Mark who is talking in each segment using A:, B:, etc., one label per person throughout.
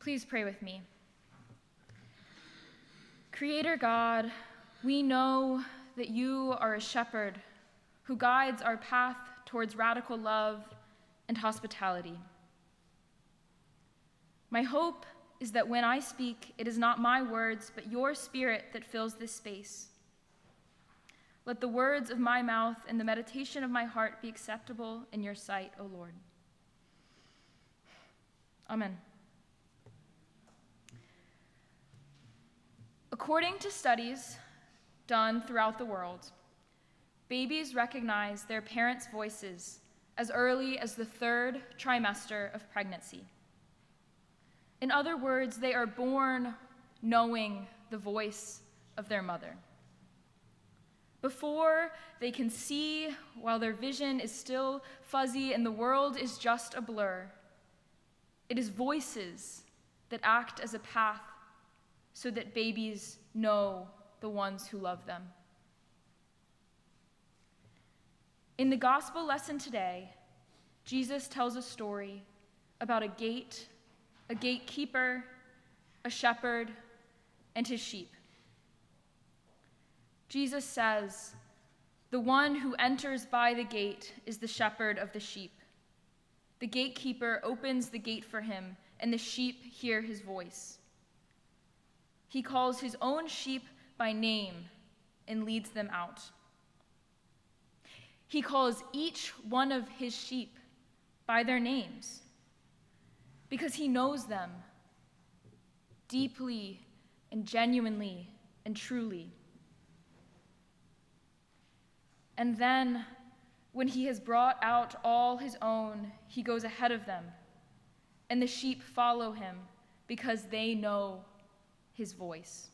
A: Please pray with me. Creator God, we know that you are a shepherd who guides our path towards radical love and hospitality. My hope is that when I speak, it is not my words, but your Spirit that fills this space. Let the words of my mouth and the meditation of my heart be acceptable in your sight, O Lord. Amen. According to studies done throughout the world, babies recognize their parents' voices as early as the 3rd trimester of pregnancy. In other words, they are born knowing the voice of their mother. Before they can see, while their vision is still fuzzy and the world is just a blur, it is voices that act as a path so that babies know the ones who love them. In the gospel lesson today, Jesus tells a story about a gate, a gatekeeper, a shepherd, and his sheep. Jesus says, "The one who enters by the gate is the shepherd of the sheep. The gatekeeper opens the gate for him, and the sheep hear his voice. He calls his own sheep by name and leads them out. He calls each one of his sheep by their names because he knows them deeply and genuinely and truly. And then, when he has brought out all his own, he goes ahead of them, and the sheep follow him because they know his voice."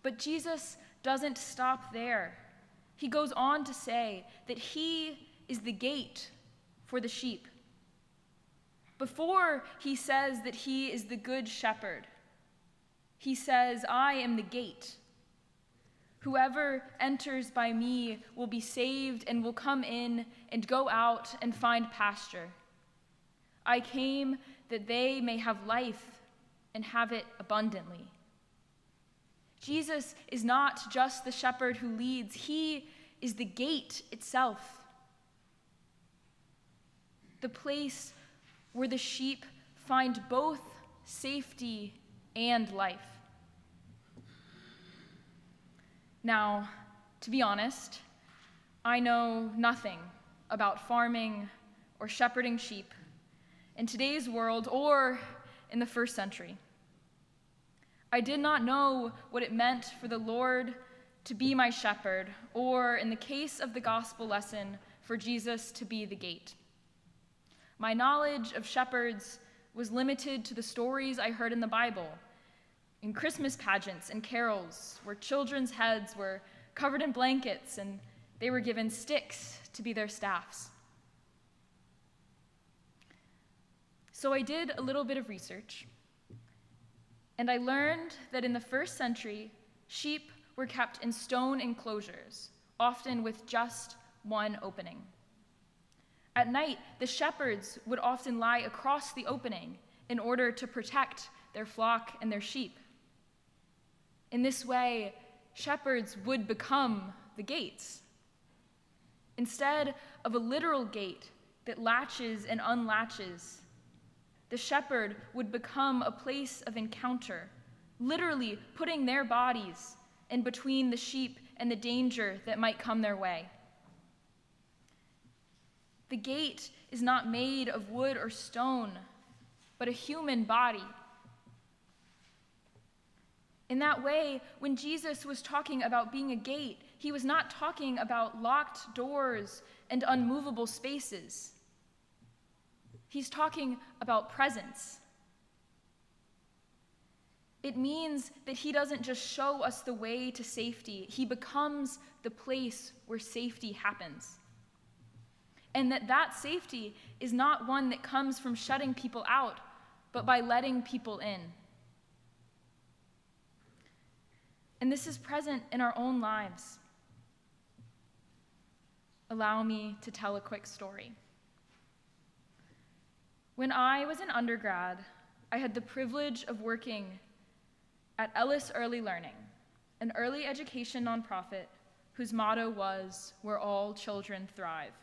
A: But Jesus doesn't stop there. He goes on to say that he is the gate for the sheep. Before he says that he is the good shepherd, he says, "I am the gate. Whoever enters by me will be saved and will come in and go out and find pasture. I came that they may have life and have it abundantly." Jesus is not just the shepherd who leads, he is the gate itself. The place where the sheep find both safety and life. Now, to be honest, I know nothing about farming or shepherding sheep in today's world or in the first century. I did not know what it meant for the Lord to be my shepherd, or in the case of the gospel lesson, for Jesus to be the gate. My knowledge of shepherds was limited to the stories I heard in the Bible, in Christmas pageants and carols, where children's heads were covered in blankets and they were given sticks to be their staffs. So I did a little bit of research, and I learned that in the first century, sheep were kept in stone enclosures, often with just one opening. At night, the shepherds would often lie across the opening in order to protect their flock and their sheep. In this way, shepherds would become the gates. Instead of a literal gate that latches and unlatches, the shepherd would become a place of encounter, literally putting their bodies in between the sheep and the danger that might come their way. The gate is not made of wood or stone, but a human body. In that way, when Jesus was talking about being a gate, he was not talking about locked doors and unmovable spaces. He's talking about presence. It means that he doesn't just show us the way to safety, he becomes the place where safety happens. And that safety is not one that comes from shutting people out, but by letting people in. And this is present in our own lives. Allow me to tell a quick story. When I was an undergrad, I had the privilege of working at Ellis Early Learning, an early education nonprofit whose motto was, "Where all children thrive."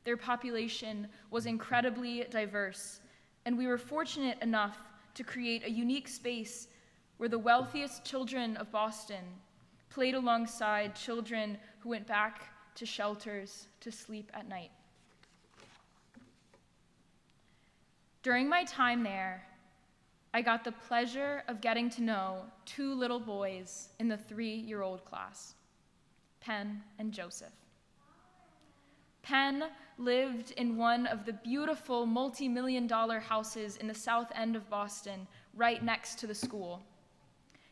A: Their population was incredibly diverse, and we were fortunate enough to create a unique space where the wealthiest children of Boston played alongside children who went back to shelters to sleep at night. During my time there, I got the pleasure of getting to know two little boys in the 3-year-old class, Penn and Joseph. Penn lived in one of the beautiful multi-million-dollar houses in the south end of Boston, right next to the school.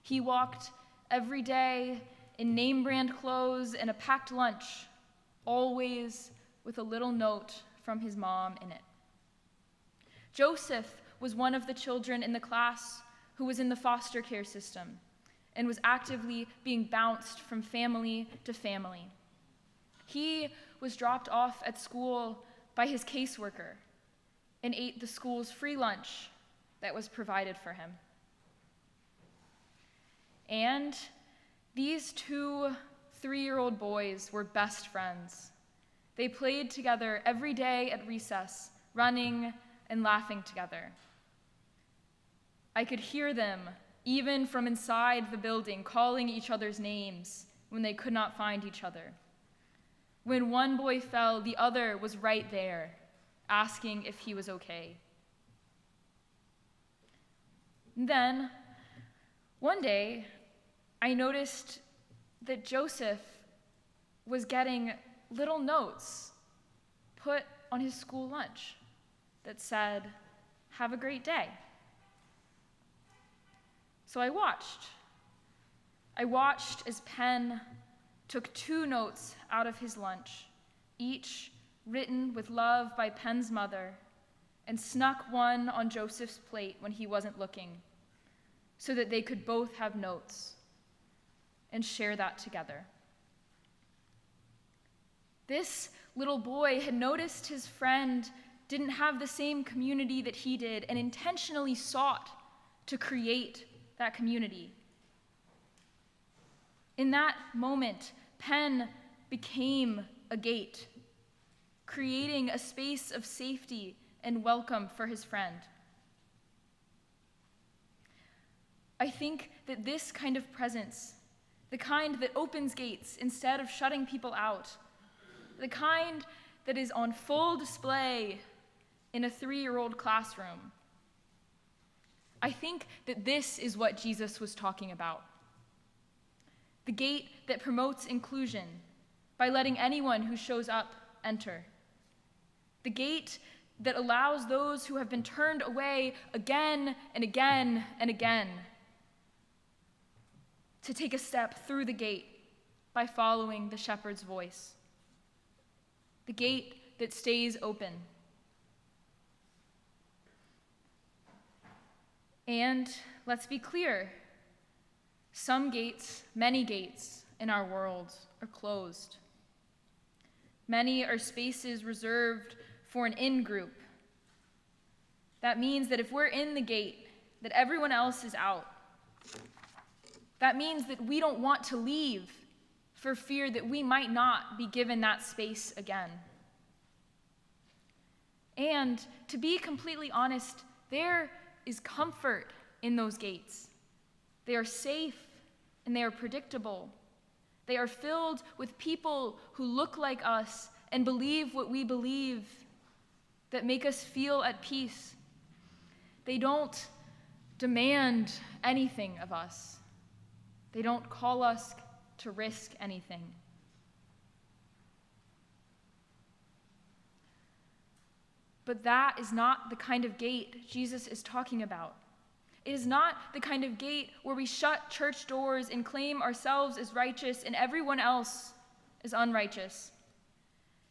A: He walked every day in name-brand clothes and a packed lunch, always with a little note from his mom in it. Joseph was one of the children in the class who was in the foster care system and was actively being bounced from family to family. He was dropped off at school by his caseworker and ate the school's free lunch that was provided for him. And these two 3-year-old boys were best friends. They played together every day at recess, running and laughing together. I could hear them, even from inside the building, calling each other's names when they could not find each other. When one boy fell, the other was right there, asking if he was okay. And then, one day, I noticed that Joseph was getting little notes put on his school lunch that said, "Have a great day." So I watched. As Penn took 2 notes out of his lunch, each written with love by Penn's mother, and snuck one on Joseph's plate when he wasn't looking, so that they could both have notes and share that together. This little boy had noticed his friend didn't have the same community that he did and intentionally sought to create that community. In that moment, Penn became a gate, creating a space of safety and welcome for his friend. I think that this kind of presence, the kind that opens gates instead of shutting people out, the kind that is on full display in a 3-year-old classroom, I think that this is what Jesus was talking about. The gate that promotes inclusion by letting anyone who shows up enter. The gate that allows those who have been turned away again and again and again to take a step through the gate by following the shepherd's voice. The gate that stays open. And let's be clear, some gates, many gates in our world are closed. Many are spaces reserved for an in-group. That means that if we're in the gate, that everyone else is out. That means that we don't want to leave for fear that we might not be given that space again. And to be completely honest, there is comfort in those gates. They are safe and they are predictable. They are filled with people who look like us and believe what we believe, that make us feel at peace. They don't demand anything of us. They don't call us to risk anything. But that is not the kind of gate Jesus is talking about. It is not the kind of gate where we shut church doors and claim ourselves as righteous and everyone else is unrighteous.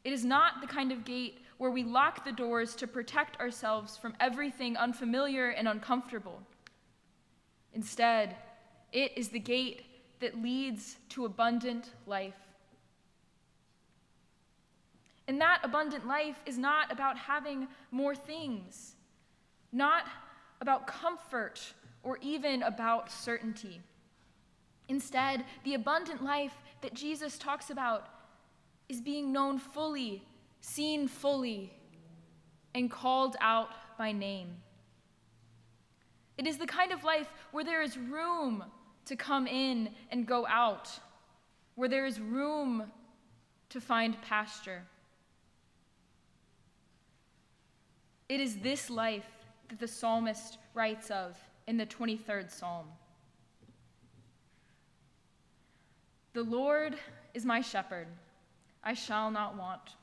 A: It is not the kind of gate where we lock the doors to protect ourselves from everything unfamiliar and uncomfortable. Instead, it is the gate that leads to abundant life. And that abundant life is not about having more things, not about comfort or even about certainty. Instead, the abundant life that Jesus talks about is being known fully, seen fully, and called out by name. It is the kind of life where there is room to come in and go out, where there is room to find pasture. It is this life that the psalmist writes of in the 23rd Psalm. The Lord is my shepherd, I shall not want.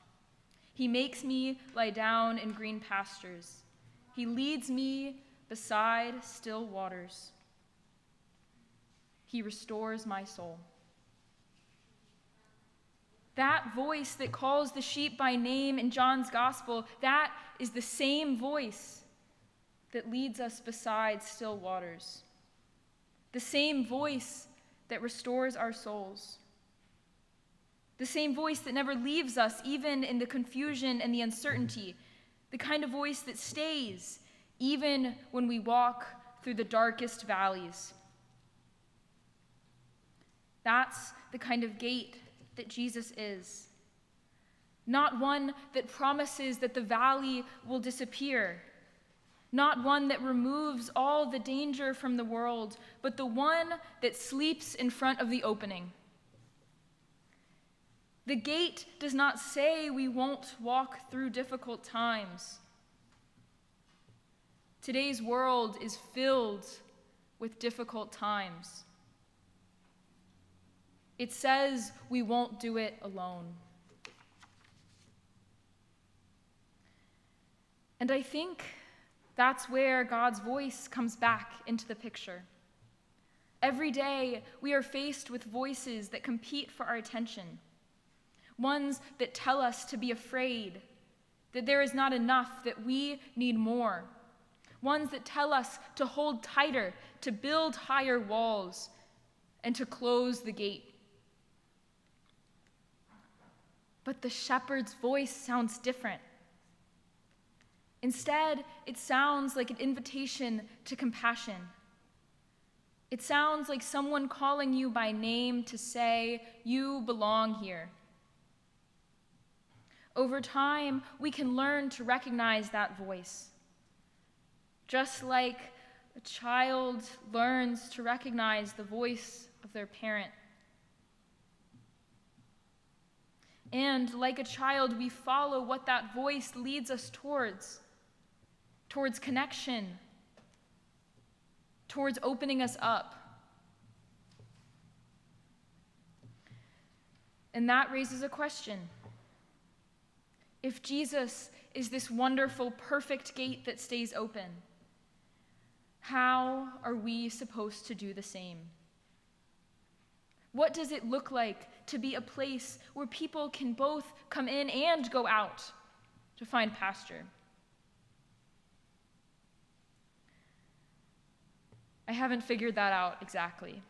A: He makes me lie down in green pastures. He leads me beside still waters. He restores my soul. That voice that calls the sheep by name in John's gospel, that is the same voice that leads us beside still waters. The same voice that restores our souls. The same voice that never leaves us, even in the confusion and the uncertainty. The kind of voice that stays, even when we walk through the darkest valleys. That's the kind of gate that Jesus is. Not one that promises that the valley will disappear. Not one that removes all the danger from the world, but the one that sleeps in front of the opening. The gate does not say we won't walk through difficult times. Today's world is filled with difficult times. It says we won't do it alone. And I think that's where God's voice comes back into the picture. Every day, we are faced with voices that compete for our attention. Ones that tell us to be afraid, that there is not enough, that we need more. Ones that tell us to hold tighter, to build higher walls, and to close the gate. But the shepherd's voice sounds different. Instead, it sounds like an invitation to compassion. It sounds like someone calling you by name to say, you belong here. Over time, we can learn to recognize that voice. Just like a child learns to recognize the voice of their parent. And like a child, we follow what that voice leads us towards connection, towards opening us up. And that raises a question. If Jesus is this wonderful, perfect gate that stays open, how are we supposed to do the same? What does it look like to be a place where people can both come in and go out to find pasture? I haven't figured that out exactly.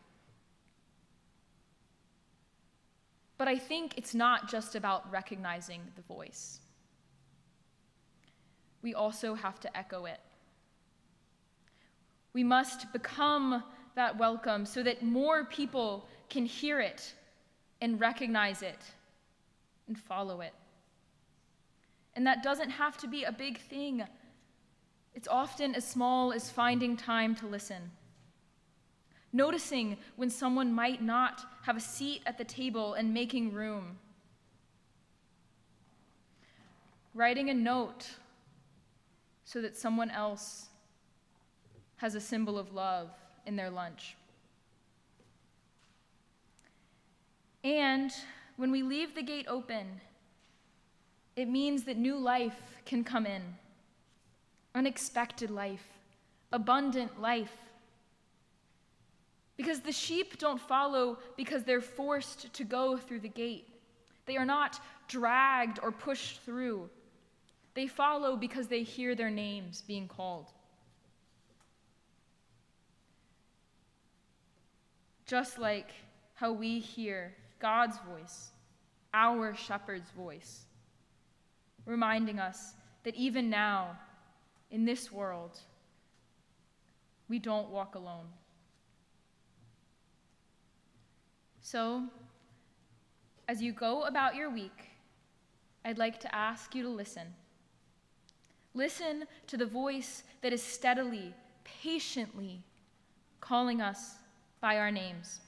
A: But I think it's not just about recognizing the voice. We also have to echo it. We must become that welcome so that more people can hear it and recognize it and follow it. And that doesn't have to be a big thing. It's often as small as finding time to listen. Noticing when someone might not have a seat at the table and making room. Writing a note so that someone else has a symbol of love in their lunch. And when we leave the gate open, it means that new life can come in. Unexpected life, abundant life. Because the sheep don't follow because they're forced to go through the gate. They are not dragged or pushed through. They follow because they hear their names being called. Just like how we hear God's voice, our shepherd's voice, reminding us that even now, in this world, we don't walk alone. So, as you go about your week, I'd like to ask you to listen. Listen to the voice that is steadily, patiently calling us by our names.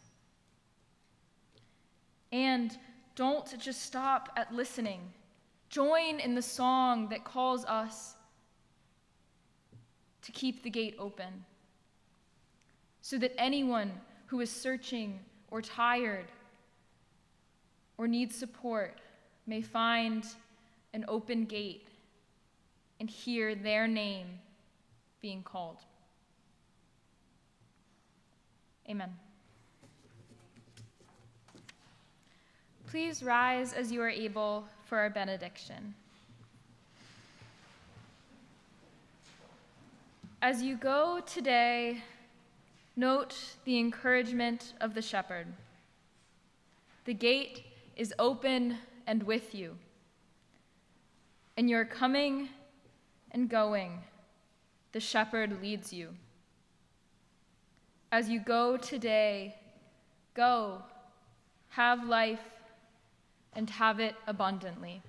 A: And don't just stop at listening. Join in the song that calls us to keep the gate open, so that anyone who is searching or tired or needs support may find an open gate and hear their name being called. Amen. Please rise as you are able for our benediction. As you go today, note the encouragement of the shepherd. The gate is open and with you. In your coming and going, the shepherd leads you. As you go today, go, have life, and have it abundantly.